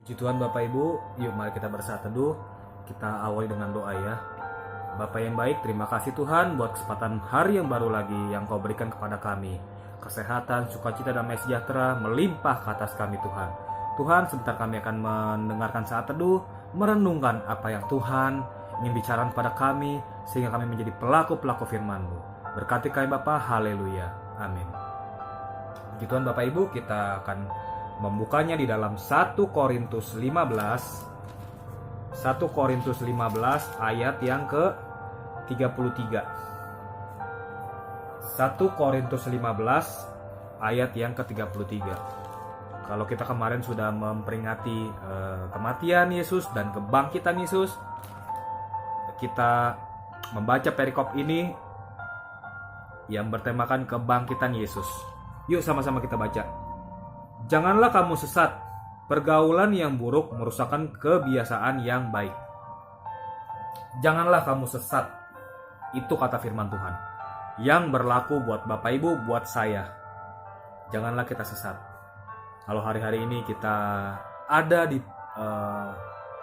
Puji Tuhan Bapak Ibu, yuk mari kita bersaat teduh. Kita awali dengan doa ya. Bapak yang baik, terima kasih Tuhan buat kesempatan hari yang baru lagi yang Kau berikan kepada kami. Kesehatan, sukacita, damai sejahtera melimpah ke atas kami Tuhan. Tuhan, sebentar kami akan mendengarkan saat teduh, merenungkan apa yang Tuhan ingin bicarakan kepada kami, sehingga kami menjadi pelaku-pelaku firman-Mu. Berkati kami Bapa, haleluya, amin. Puji Tuhan Bapak Ibu, kita akan membukanya di dalam 1 Korintus 15 ayat yang ke-33. 1 Korintus 15 ayat yang ke-33. Kalau kita kemarin sudah memperingati kematian Yesus dan kebangkitan Yesus, kita membaca perikop ini yang bertemakan kebangkitan Yesus. Yuk sama-sama kita baca. Janganlah kamu sesat, pergaulan yang buruk merusakkan kebiasaan yang baik. Janganlah kamu sesat, itu kata firman Tuhan, yang berlaku buat Bapak Ibu, buat saya. Janganlah kita sesat. Kalau hari-hari ini kita ada di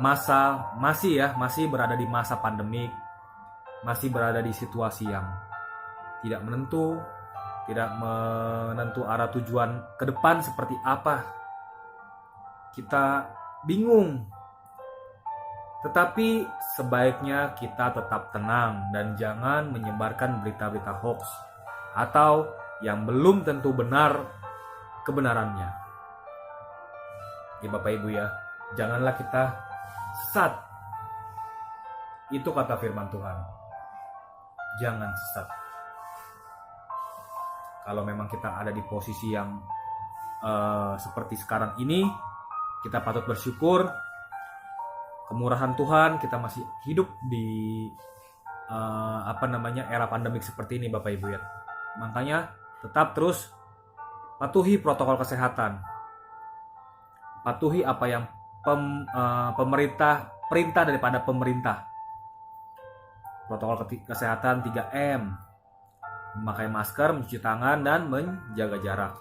masih berada di masa pandemik, masih berada di situasi yang tidak menentu, tidak menentu arah tujuan ke depan seperti apa. Kita bingung. Tetapi sebaiknya kita tetap tenang dan jangan menyebarkan berita-berita hoax atau yang belum tentu benar kebenarannya. Ya Bapak Ibu ya, janganlah kita sesat. Itu kata firman Tuhan. Jangan sesat. Kalau memang kita ada di posisi yang seperti sekarang ini, kita patut bersyukur. Kemurahan Tuhan, kita masih hidup di era pandemik seperti ini Bapak Ibu ya. Makanya tetap terus patuhi protokol kesehatan. Patuhi apa yang perintah daripada pemerintah. Protokol kesehatan 3M. Memakai masker, mencuci tangan, dan menjaga jarak.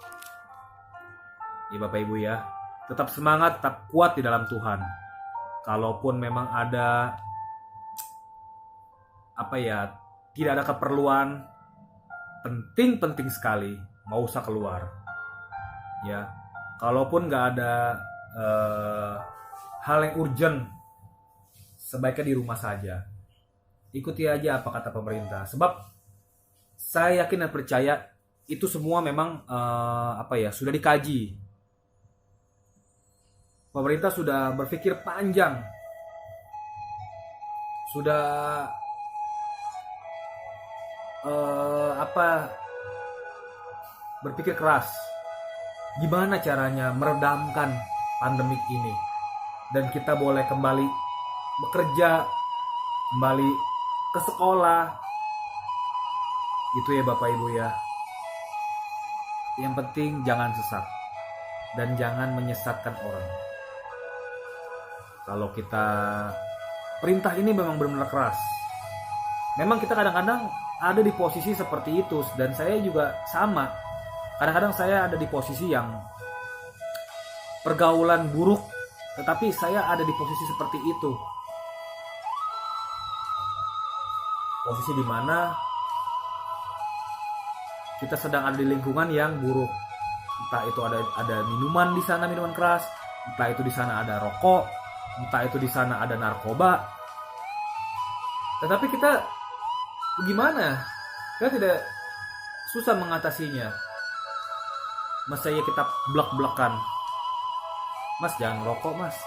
Ya Bapak Ibu ya, tetap semangat, tetap kuat di dalam Tuhan. Kalaupun memang ada tidak ada keperluan penting sekali, nggak usah keluar. Ya, kalaupun nggak ada hal yang urgent, sebaiknya di rumah saja. Ikuti aja apa kata pemerintah. Sebab saya yakin dan percaya itu semua memang sudah dikaji. Pemerintah sudah berpikir panjang, sudah berpikir keras. Gimana caranya meredamkan pandemik ini dan kita boleh kembali bekerja, kembali ke sekolah. Gitu ya Bapak Ibu ya. Yang penting jangan sesat dan jangan menyesatkan orang. Kalau kita perintah ini memang benar-benar keras. Memang kita kadang-kadang ada di posisi seperti itu dan saya juga sama. Kadang-kadang saya ada di posisi yang pergaulan buruk, tetapi saya ada di posisi seperti itu. Posisi di mana kita sedang ada di lingkungan yang buruk. Entah itu ada minuman di sana, minuman keras, entah itu di sana ada rokok, entah itu di sana ada narkoba. Tetapi kita bagaimana? Kita tidak susah mengatasinya. Masa ya kita blek-blekan. Mas jangan rokok mas.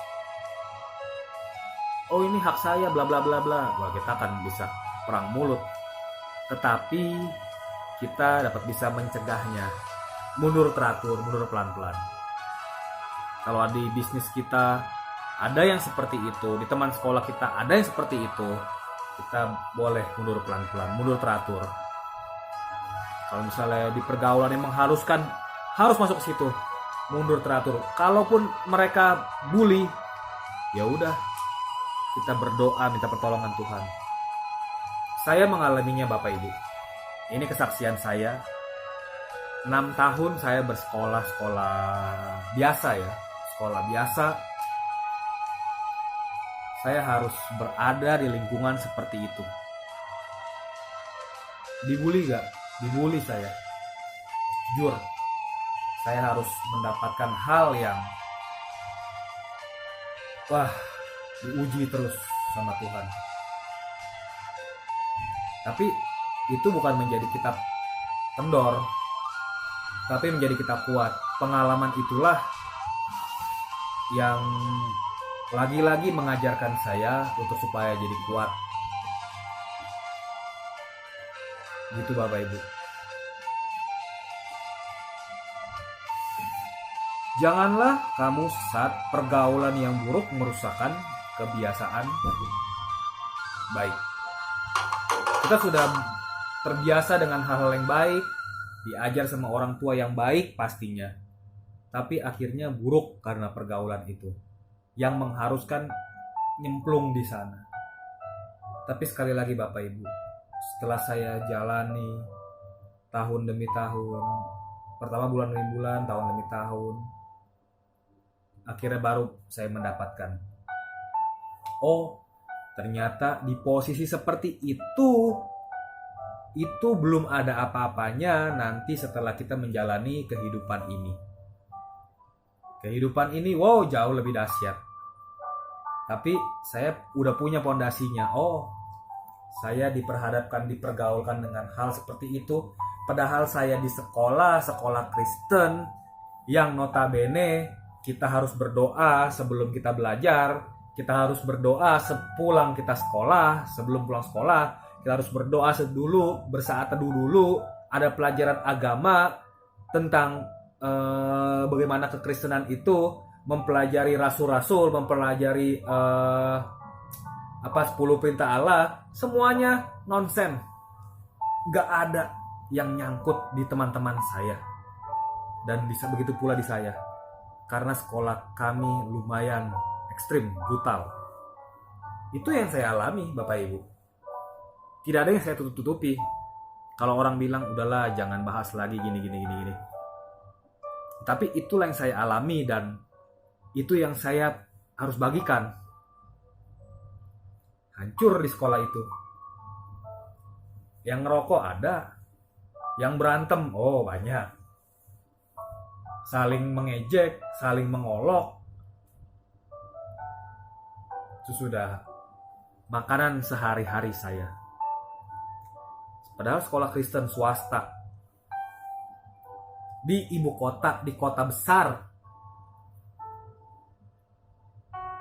Oh ini hak saya bla bla bla bla. Wah kita akan bisa perang mulut. Tetapi kita dapat bisa mencegahnya, mundur teratur, mundur pelan-pelan. Kalau di bisnis kita ada yang seperti itu, di teman sekolah kita ada yang seperti itu, kita boleh mundur pelan-pelan, mundur teratur. Kalau misalnya di pergaulan yang mengharuskan harus masuk ke situ, mundur teratur. Kalaupun mereka bully, ya udah, kita berdoa minta pertolongan Tuhan. Saya mengalaminya Bapak Ibu. Ini kesaksian saya. 6 tahun saya bersekolah biasa ya. Sekolah biasa saya harus berada di lingkungan seperti itu. Dibully gak? Dibully saya. Jujur, saya harus mendapatkan hal yang diuji terus sama Tuhan. Tapi itu bukan menjadi kita kendor, tapi menjadi kita kuat. Pengalaman itulah yang lagi-lagi mengajarkan saya untuk supaya jadi kuat. Gitu Bapak Ibu. Janganlah kamu saat pergaulan yang buruk merusakkan kebiasaan baik. Kita sudah terbiasa dengan hal-hal yang baik, diajar sama orang tua yang baik pastinya. Tapi akhirnya buruk karena pergaulan itu, yang mengharuskan nyemplung di sana. Tapi sekali lagi Bapak Ibu, setelah saya jalani tahun demi tahun, pertama bulan demi bulan, tahun demi tahun, akhirnya baru saya mendapatkan, oh ternyata di posisi seperti itu belum ada apa-apanya nanti setelah kita menjalani kehidupan ini. Kehidupan ini jauh lebih dahsyat. Tapi saya udah punya pondasinya. Oh, saya dipergaulkan dengan hal seperti itu. Padahal saya di sekolah Kristen yang notabene kita harus berdoa sebelum kita belajar. Kita harus berdoa sepulang kita sekolah. Sebelum pulang sekolah, kita harus berdoa dulu, bersaat teduh dulu. Ada pelajaran agama tentang bagaimana kekristenan itu, mempelajari rasul-rasul, mempelajari 10 perintah Allah. Semuanya nonsen, gak ada yang nyangkut di teman-teman saya, dan bisa begitu pula di saya, karena sekolah kami lumayan ekstrim, brutal. Itu yang saya alami Bapak Ibu. Tidak ada yang saya tutup-tutupi. Kalau orang bilang udahlah jangan bahas lagi gini. Tapi itulah yang saya alami dan itu yang saya harus bagikan. Hancur di sekolah itu. Yang ngerokok ada, yang berantem banyak. Saling mengejek, saling mengolok. Itu sudah makanan sehari-hari saya. Padahal sekolah Kristen swasta di ibu kota, di kota besar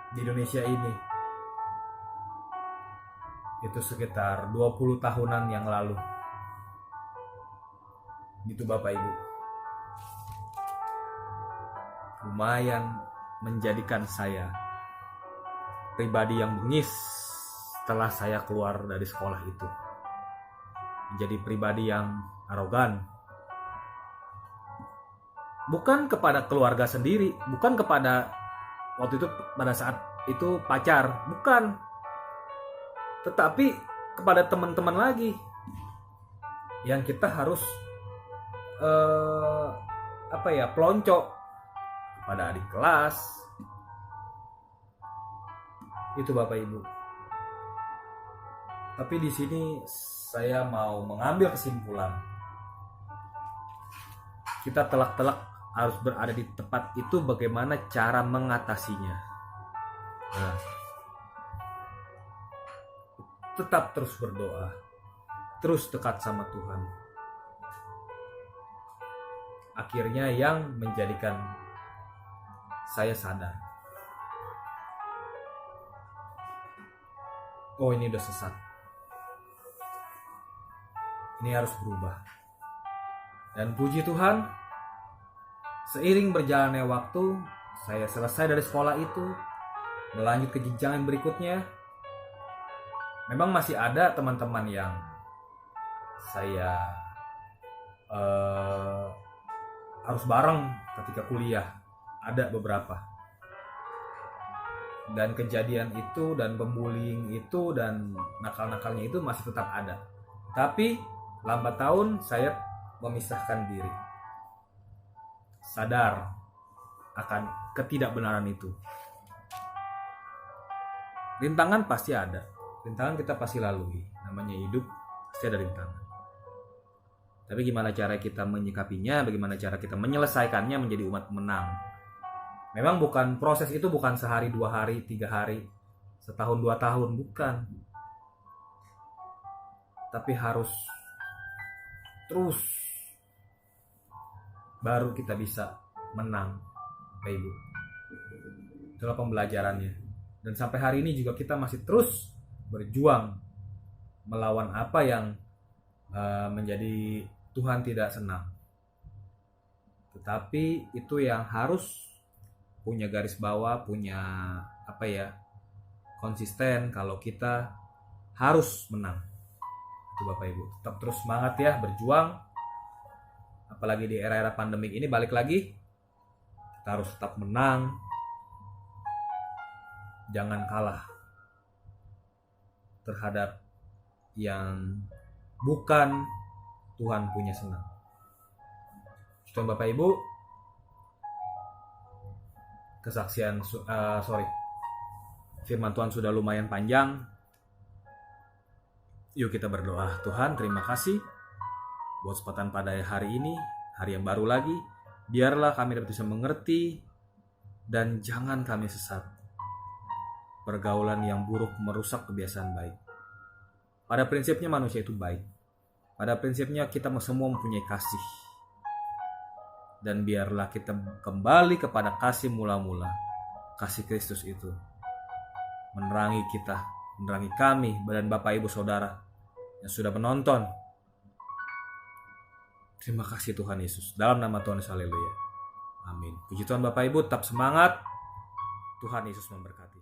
di Indonesia ini, itu sekitar 20 tahunan yang lalu. Gitu Bapak Ibu. Lumayan menjadikan saya pribadi yang bengis setelah saya keluar dari sekolah itu. Menjadi pribadi yang arogan. Bukan kepada keluarga sendiri, bukan kepada waktu itu pada saat itu pacar, bukan. Tetapi kepada teman-teman lagi yang kita harus pelonco pada adik kelas. Itu Bapak Ibu. Tapi di sini saya mau mengambil kesimpulan. Kita telak-telak harus berada di tempat itu, bagaimana cara mengatasinya. Nah, tetap terus berdoa, terus dekat sama Tuhan. Akhirnya yang menjadikan saya sadar, oh ini udah sesat, ini harus berubah. Dan puji Tuhan, seiring berjalannya waktu, saya selesai dari sekolah itu, melanjut ke jenjang berikutnya. Memang masih ada teman-teman yang saya harus bareng ketika kuliah, ada beberapa. Dan kejadian itu dan pembullying itu dan nakal-nakalnya itu masih tetap ada. Tapi lambat tahun saya memisahkan diri. Sadar akan ketidakbenaran itu. Rintangan pasti ada. Rintangan kita pasti lalui. Namanya hidup, pasti ada rintangan. Tapi gimana cara kita menyikapinya, bagaimana cara kita menyelesaikannya menjadi umat menang. Memang proses itu bukan sehari, 2 hari, 3 hari, setahun, 2 tahun, bukan. Tapi harus terus, baru kita bisa menang, Bapak Ibu. Itulah pembelajarannya. Dan sampai hari ini juga kita masih terus berjuang melawan apa yang menjadi Tuhan tidak senang. Tetapi itu yang harus punya garis bawah, punya konsisten kalau kita harus menang. Itu Bapak Ibu. Tetap terus semangat ya, berjuang. Apalagi di era-era pandemik ini, balik lagi, kita harus tetap menang. Jangan kalah terhadap yang bukan Tuhan punya senang. Tuhan Bapak Ibu, firman Tuhan sudah lumayan panjang. Yuk kita berdoa. Tuhan, terima kasih buat kesempatan pada hari ini, hari yang baru lagi. Biarlah kami dapat bisa mengerti dan jangan kami sesat. Pergaulan yang buruk merusak kebiasaan baik. Pada prinsipnya manusia itu baik. Pada prinsipnya kita semua mempunyai kasih. Dan biarlah kita kembali kepada kasih mula-mula. Kasih Kristus itu menerangi kita, menerangi kami dan Bapak Ibu Saudara yang sudah menonton. Terima kasih Tuhan Yesus. Dalam nama Tuhan Yesus, haleluya. Amin. Puji Tuhan Bapak Ibu, tetap semangat. Tuhan Yesus memberkati.